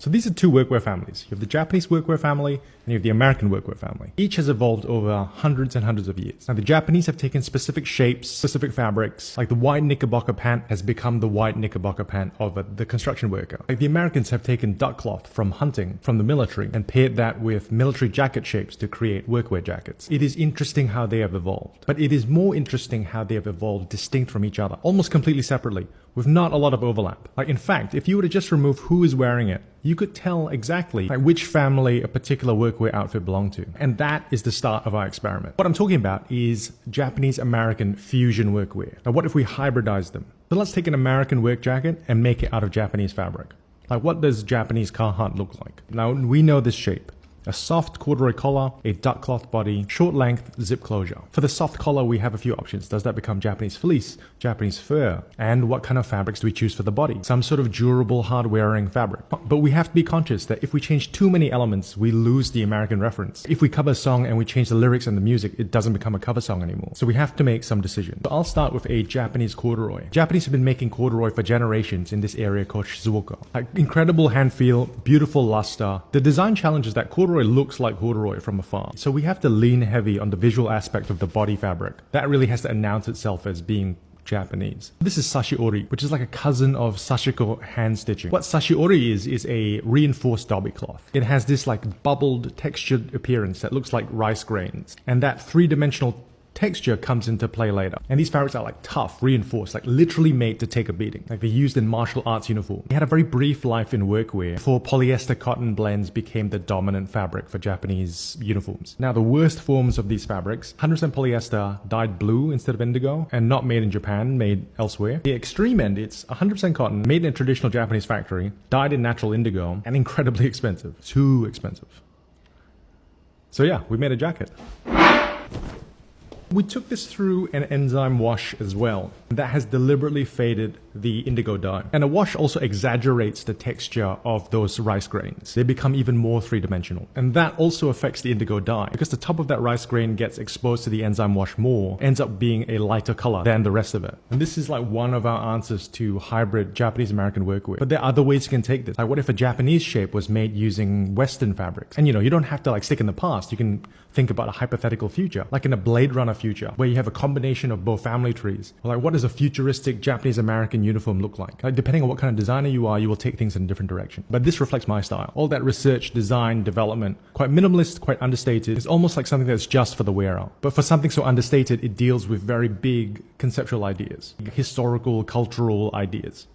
So these are two workwear families. You have the Japanese workwear family and you have the American workwear family. Each has evolved over hundreds and hundreds of years. Now the Japanese have taken specific shapes, specific fabrics, like the white knickerbocker pant has become the white knickerbocker pant of the construction worker. Like the Americans have taken duck cloth from hunting, from the military, and paired that with military jacket shapes to create workwear jackets. It is interesting how they have evolved, but it is more interesting how they have evolved distinct from each other, almost completely separately, with not a lot of overlap. Like in fact, if you were to just remove who is wearing it, you could tell exactly which family a particular workwear outfit belonged to. And that is the start of our experiment. What I'm talking about is Japanese-American fusion workwear. Now what if we hybridize them? So let's take an American work jacket and make it out of Japanese fabric. Like what does Japanese Carhartt look like? Now we know this shape. A soft corduroy collar, a duck cloth body, short length, zip closure. For the soft collar, we have a few options. Does that become Japanese fleece, Japanese fur? And what kind of fabrics do we choose for the body? Some sort of durable, hard-wearing fabric. But we have to be conscious that if we change too many elements, we lose the American reference. If we cover a song and we change the lyrics and the music, it doesn't become a cover song anymore. So we have to make some decisions. So I'll start with a Japanese corduroy. Japanese have been making corduroy for generations in this area called Shizuoka. Like incredible hand feel, beautiful luster. The design challenge is that corduroy looks like corduroy from afar. So we have to lean heavy on the visual aspect of the body fabric. That really has to announce itself as being Japanese. This is sashiori, which is like a cousin of sashiko hand stitching. What sashiori is a reinforced dobby cloth. It has this like bubbled textured appearance that looks like rice grains. And that three-dimensional texture comes into play later. And these fabrics are like tough, reinforced, like literally made to take a beating. Like they're used in martial arts uniform. They had a very brief life in workwear before polyester cotton blends became the dominant fabric for Japanese uniforms. Now the worst forms of these fabrics, 100% polyester, dyed blue instead of indigo, and not made in Japan, made elsewhere. The extreme end, it's 100% cotton, made in a traditional Japanese factory, dyed in natural indigo, and incredibly expensive. Too expensive. So yeah, we made a jacket. We took this through an enzyme wash as well. That has deliberately faded the indigo dye. And a wash also exaggerates the texture of those rice grains. They become even more three-dimensional. And that also affects the indigo dye because the top of that rice grain gets exposed to the enzyme wash more, ends up being a lighter color than the rest of it. And this is like one of our answers to hybrid Japanese-American workwear. But there are other ways you can take this. Like what if a Japanese shape was made using Western fabrics? And you don't have to like stick in the past. You can think about a hypothetical future, like in a Blade Runner future, where you have a combination of both family trees. Or like what does a futuristic Japanese-American uniform look like? Like depending on what kind of designer you are, you will take things in a different direction. But this reflects my style. All that research, design, development, quite minimalist, quite understated. It's almost like something that's just for the wearer. But for something so understated, it deals with very big conceptual ideas, historical, cultural ideas.